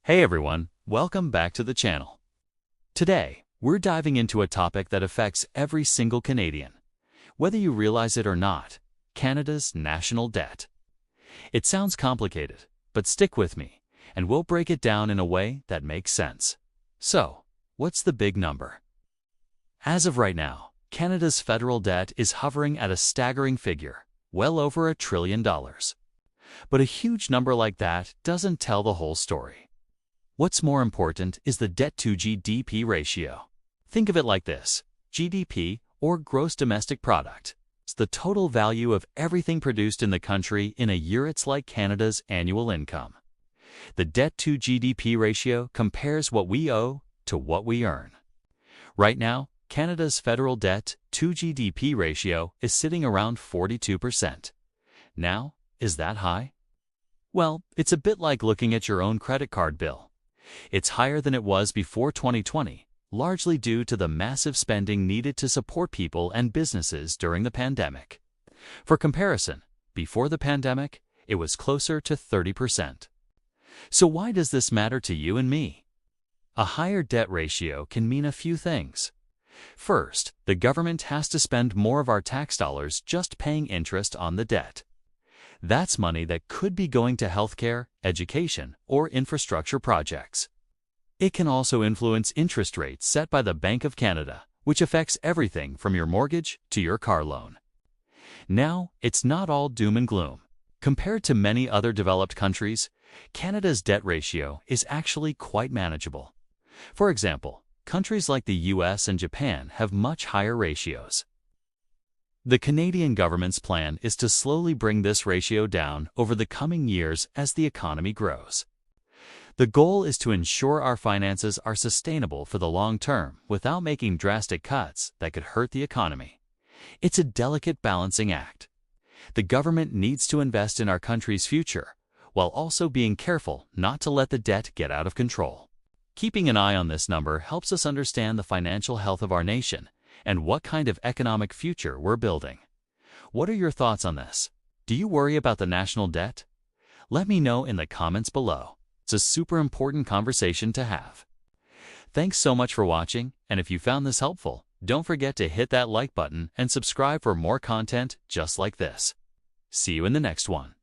Hey everyone, welcome back to the channel. Today, we're diving into a topic that affects every single Canadian. Whether you realize it or not, Canada's national debt. It sounds complicated, but stick with me, and we'll break it down in a way that makes sense. So, what's the big number? As of right now, Canada's federal debt is hovering at a staggering figure, well over $1 trillion. But a huge number like that doesn't tell the whole story. What's more important is the debt-to-GDP ratio. Think of it like this: GDP, or gross domestic product, is the total value of everything produced in the country in a year. It's like Canada's annual income. The debt-to-GDP ratio compares what we owe to what we earn. Right now, Canada's federal debt-to-GDP ratio is sitting around 42%. Now, is that high? Well, it's a bit like looking at your own credit card bill. It's higher than it was before 2020, largely due to the massive spending needed to support people and businesses during the pandemic. For comparison, before the pandemic, it was closer to 30%. So why does this matter to you and me? A higher debt ratio can mean a few things. First, the government has to spend more of our tax dollars just paying interest on the debt. That's money that could be going to healthcare, education, or infrastructure projects. It can also influence interest rates set by the Bank of Canada, which affects everything from your mortgage to your car loan. Now, it's not all doom and gloom. Compared to many other developed countries, Canada's debt ratio is actually quite manageable. For example, countries like the US and Japan have much higher ratios. The Canadian government's plan is to slowly bring this ratio down over the coming years as the economy grows. The goal is to ensure our finances are sustainable for the long term without making drastic cuts that could hurt the economy. It's a delicate balancing act. The government needs to invest in our country's future, while also being careful not to let the debt get out of control. Keeping an eye on this number helps us understand the financial health of our nation and what kind of economic future we're building. What are your thoughts on this? Do you worry about the national debt? Let me know in the comments below. It's a super important conversation to have. Thanks so much for watching, and if you found this helpful, don't forget to hit that like button and subscribe for more content just like this. See you in the next one.